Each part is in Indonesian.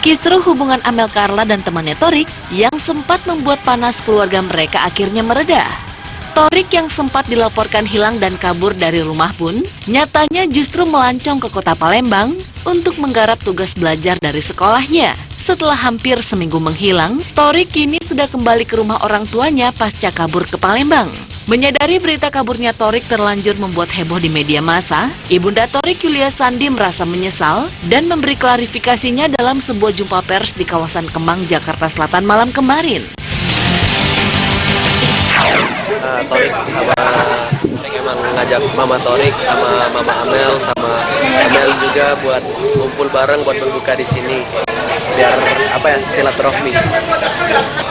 Kisruh hubungan Amel Carla dan temannya Torik yang sempat membuat panas keluarga mereka akhirnya mereda. Torik yang sempat dilaporkan hilang dan kabur dari rumah pun nyatanya justru melancong ke kota Palembang untuk menggarap tugas belajar dari sekolahnya. Setelah hampir seminggu menghilang, Torik kini sudah kembali ke rumah orang tuanya pasca kabur ke Palembang. Menyadari berita kaburnya Torik terlanjur membuat heboh di media massa, Ibunda Torik Yulia Sandi merasa menyesal dan memberi klarifikasinya dalam sebuah jumpa pers di kawasan Kemang, Jakarta Selatan malam kemarin. Torik sama emang ngajak Mama Torik sama Mama Amel sama Amel juga buat ngumpul bareng buat berbuka di sini biar apa ya, silaturahmi.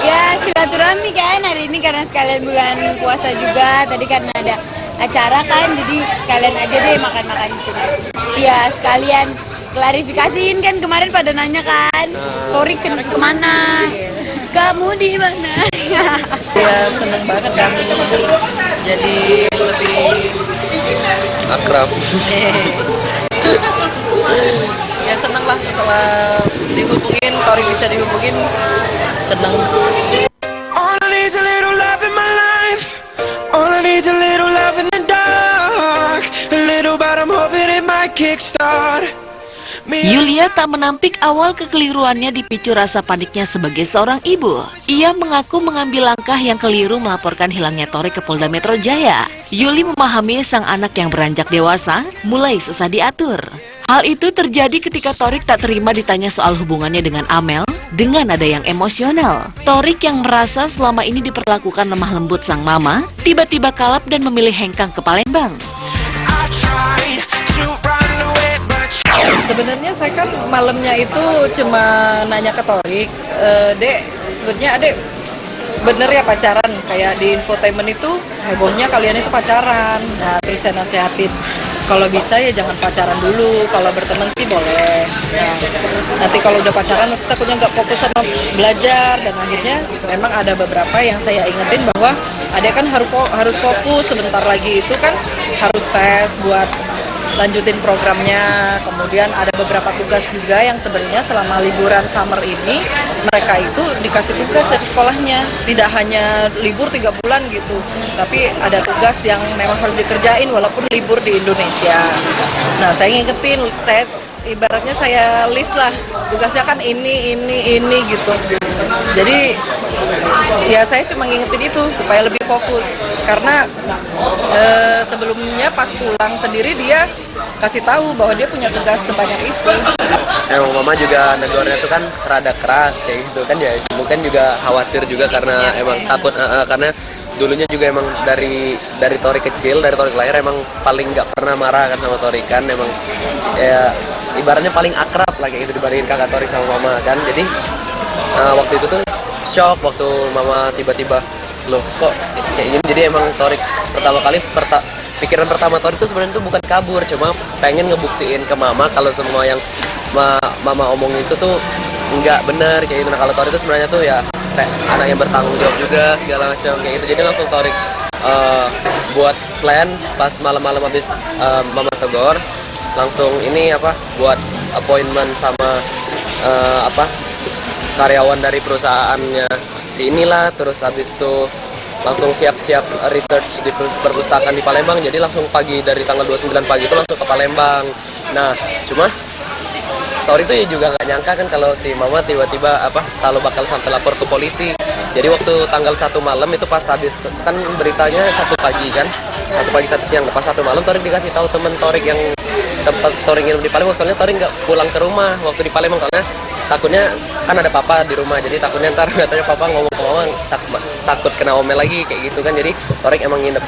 Ya silaturahmi kan hari ini karena sekalian bulan puasa juga, tadi karena ada acara kan jadi sekalian aja deh makan-makan di sini. Iya sekalian klarifikasiin kan kemarin pada nanya kan Torik kemana? Kamu di mana? Ya seneng banget kami jadi lebih Akrab. Ya seneng lah setelah dihubungin, Torik bisa dihubungin, seneng. All I need is a little love in my life. All I need is a little love in the dark. A little but I'm hoping it might kickstart. Yulia tak menampik awal kekeliruannya dipicu rasa paniknya sebagai seorang ibu. Ia mengaku mengambil langkah yang keliru melaporkan hilangnya Torik ke Polda Metro Jaya. Yuli memahami sang anak yang beranjak dewasa mulai susah diatur. Hal itu terjadi ketika Torik tak terima ditanya soal hubungannya dengan Amel dengan nada yang emosional. Torik yang merasa selama ini diperlakukan lemah lembut sang mama, tiba-tiba kalap dan memilih hengkang ke Palembang. Sebenarnya saya kan malamnya itu cuma nanya ke Torik, Dek, sebenarnya Adek bener ya pacaran? Kayak di infotainment itu hebohnya kalian itu pacaran. Nah terus saya nasihatin, kalau bisa ya jangan pacaran dulu, kalau berteman sih boleh. Nah, nanti kalau udah pacaran nanti takutnya nggak fokus sama belajar. Dan akhirnya memang ada beberapa yang saya ingetin bahwa Adek kan harus fokus, sebentar lagi itu kan harus tes buat lanjutin programnya. Kemudian ada beberapa tugas juga yang sebenarnya selama liburan summer ini mereka itu dikasih tugas dari sekolahnya, tidak hanya libur 3 bulan gitu, tapi ada tugas yang memang harus dikerjain walaupun libur di Indonesia. Nah saya ngingetin, ibaratnya saya list lah tugasnya kan ini gitu. Jadi ya saya cuma ngingetin itu supaya lebih fokus, karena sebelumnya pas pulang sendiri dia kasih tahu bahwa dia punya tugas sebanyak itu. Emang Mama juga negornya tuh kan rada keras kayak gitu kan ya, mungkin juga khawatir juga karena emang takut karena dulunya juga emang dari Torik kecil, dari Torik lahir emang paling nggak pernah marah kan sama Torik kan, emang ya ibaratnya paling akrab lah kayak gitu dibandingin kakak Torik sama Mama kan. Jadi waktu itu tuh shock waktu Mama tiba-tiba loh kok kayak gini. Jadi emang Torik pertama kali pikiran pertama Torik itu sebenarnya tuh bukan kabur, cuma pengen ngebuktiin ke Mama kalau semua yang Mama omong itu tuh nggak benar kayak gitu. Nah kalau Torik itu sebenarnya tuh ya kayak anak yang bertanggung jawab juga segala macam kayak gitu. Jadi langsung Torik buat plan pas malam-malam habis Mama tegur, langsung ini buat appointment sama karyawan dari perusahaannya si inilah. Terus habis itu langsung siap-siap research di perpustakaan di Palembang. Jadi langsung pagi dari tanggal 29 pagi itu langsung ke Palembang. Nah cuma Torik itu ya juga nggak nyangka kan kalau si Mama tiba-tiba kalau bakal sampai lapor ke polisi. Jadi waktu tanggal 1 malam itu pas habis kan beritanya 1 pagi kan, 1 pagi 1 siang. Pas 1 malam Torik dikasih tahu temen Torik yang tempat Torik nginep di Palembang. Soalnya Torik nggak pulang ke rumah waktu di Palembang, soalnya takutnya kan ada papa di rumah, jadi takutnya ntar katanya papa ngomong ke Mama takut kena omel lagi kayak gitu kan. Jadi Torik emang nginep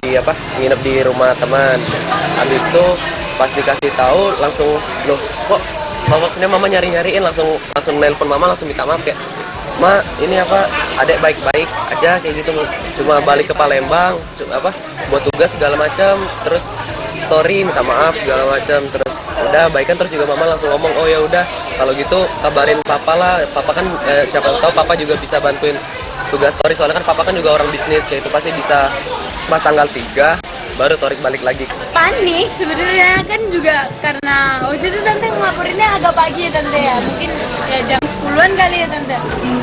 di rumah teman. Habis itu pas dikasih tahu langsung loh kok maksudnya Mama nyariin langsung nelpon Mama, langsung minta maaf kayak Ma ini adek baik-baik aja kayak gitu, cuma balik ke Palembang buat tugas segala macam, terus sorry minta maaf segala macam, terus udah baikan. Terus juga Mama langsung ngomong oh ya udah kalau gitu kabarin Papa lah, Papa kan siapa tahu Papa juga bisa bantuin tugas Torik, soalnya kan Papa kan juga orang bisnis kayak itu, pasti bisa pas tanggal 3 baru Torik balik lagi. Panik sebenarnya kan juga karena waktu itu tante ngelaporinnya agak pagi ya tante ya, mungkin ya jam 10-an kali ya tante.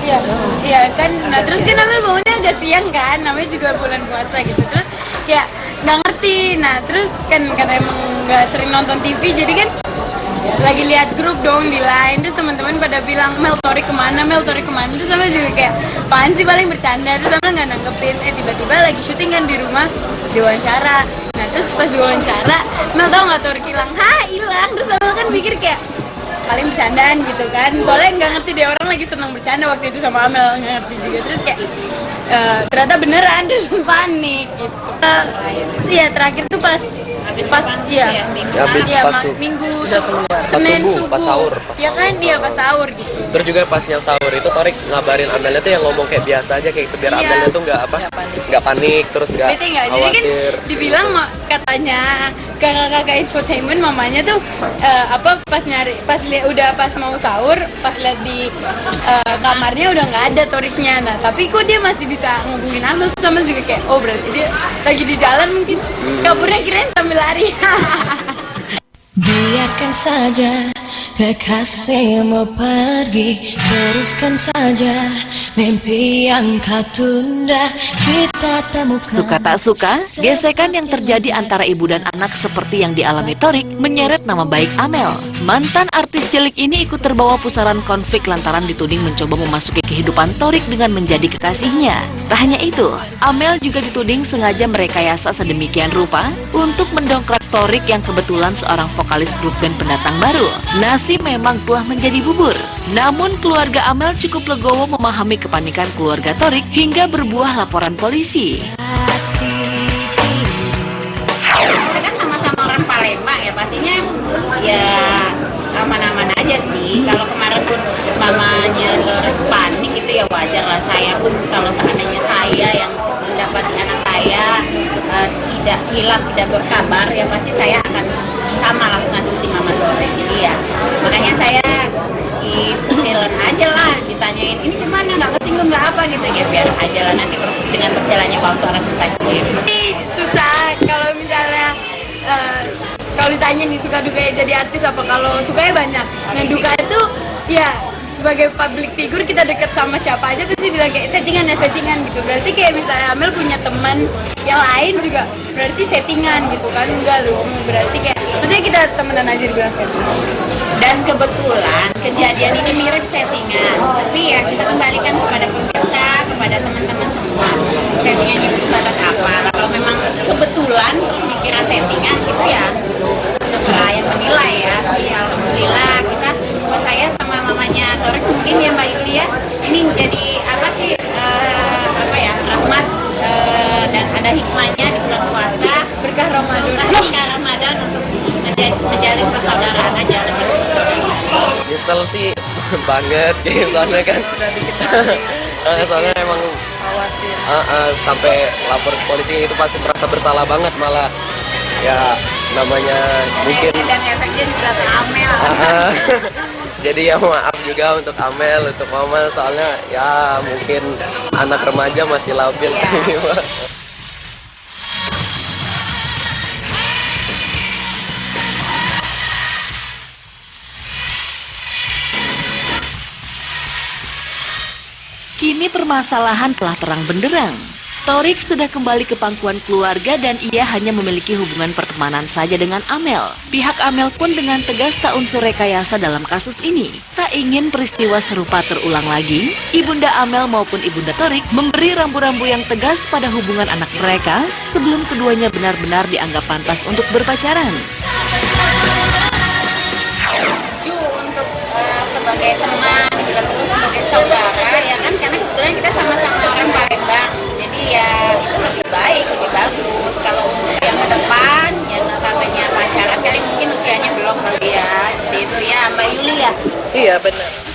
Iya, iya kan. Nah terus kan Amel bangunnya agak siang kan, namanya juga bulan puasa gitu. Terus kayak nggak ngerti. Nah terus kan karena emang nggak sering nonton TV, jadi kan lagi lihat grup dong di line, terus teman-teman pada bilang Mel Torik kemana, terus Amel juga kayak apaan sih, paling bercanda, terus Amel nggak nanggepin. Tiba-tiba lagi syuting kan di rumah, diwawancara. Nah terus pas diwawancara Mel tau nggak Torik hilang, hilang. Terus Amel kan mikir kayak paling bercandaan gitu kan, soalnya nggak ngerti dia orang lagi senang bercanda waktu itu sama Amel, nggak ngerti juga. Terus kayak ternyata beneran, terus panik gitu. Iya terakhir tuh pas minggu Senin subuh pas sahur ya kan, dia pas sahur gitu. Terus juga pas yang sahur itu Torik ngabarin Amelnya tuh yang ngomong kayak biasa aja kayak itu biar Amelnya tuh nggak panik terus nggak jadi kan dibilang katanya kakak-kakak infotainment mamanya tuh pas mau sahur, pas lihat di kamarnya udah nggak ada Toriknya. Nah tapi kok dia masih bisa ngubungin Amel, sama juga kayak oh berarti dia lagi di jalan, mungkin kaburnya kirain sambil lari. Biarkan saja kekasihmu pergi, teruskan saja mimpi yang kau tunda, kita temukan. Suka tak suka, gesekan yang terjadi antara ibu dan anak seperti yang dialami Torik menyeret nama baik Amel. Mantan artis cilik ini ikut terbawa pusaran konflik lantaran dituding mencoba memasuki kehidupan Torik dengan menjadi kekasihnya. Tak hanya itu, Amel juga dituding sengaja merekayasa sedemikian rupa untuk mendongkrak Torik yang kebetulan seorang vokalis grup band pendatang baru. Nasi memang telah menjadi bubur. Namun keluarga Amel cukup legowo memahami kepanikan keluarga Torik hingga berbuah laporan polisi. Kita kan sama-sama orang Palembang ya, pastinya ya aman-aman aja sih. Kalau kemarin pun mamanya Torik panik itu ya wajar lah. Saya pun kalau seandainya saya yang mendapati anak saya tidak hilang, tidak berkabar, ya pasti saya akan sama lakukan seperti Mama Torik. Jadi ya makanya saya di film aja lah, ditanyain ini kemana, nggak kesinggung nggak apa gitu ya, biar aja lah nanti dengan berjalannya waktu akan selesai. Susah kalau misalnya kalau ditanya nih suka duka jadi artis apa, kalau sukanya banyak. Nah duka itu ya sebagai public figure kita dekat sama siapa aja pasti bilang kayak settingan gitu. Berarti kayak misalnya Amel punya teman yang lain juga berarti settingan gitu kan, enggak loh, berarti kayak maksudnya kita temenan aja dibilang settingan. Dan kebetulan kejadian ini mirip settingan, tapi ya kita kembalikan kepada pemirsa, kepada teman-teman semua, settingannya itu sebatas apa. Kalau memang kebetulan dikira settingan gitu ya terserah yang menilai ya. Tapi alhamdulillah kita, buat saya sama mamanya Torik mungkin ya Mbak Yulia, ini menjadi apa sih rahmat dan ada hikmahnya di bulan puasa, berkah Ramadan untuk menjalin persaudaraan aja. Nyesel sih banget gitu, soalnya kan soalnya emang sampai lapor ke polisi itu pasti merasa bersalah banget, malah ya namanya mungkin dan efeknya juga ke Amel. Jadi ya maaf juga untuk Amel, untuk Mama, soalnya ya mungkin anak remaja masih labil. Kini permasalahan telah terang benderang. Torik sudah kembali ke pangkuan keluarga dan ia hanya memiliki hubungan pertemanan saja dengan Amel. Pihak Amel pun dengan tegas tak unsur rekayasa dalam kasus ini. Tak ingin peristiwa serupa terulang lagi, Ibunda Amel maupun Ibunda Torik memberi rambu-rambu yang tegas pada hubungan anak mereka sebelum keduanya benar-benar dianggap pantas untuk berpacaran. Untuk sebagai teman, terus sebagai saudara, ya kan, karena kebetulan kita sama-sama orang Palembang. Ya itu lebih baik, lebih bagus. Kalau untuk yang ke depan yang katanya pacaran kali mungkin usianya belum kali ya, seperti itu ya Mbak Yuli ya. Iya benar.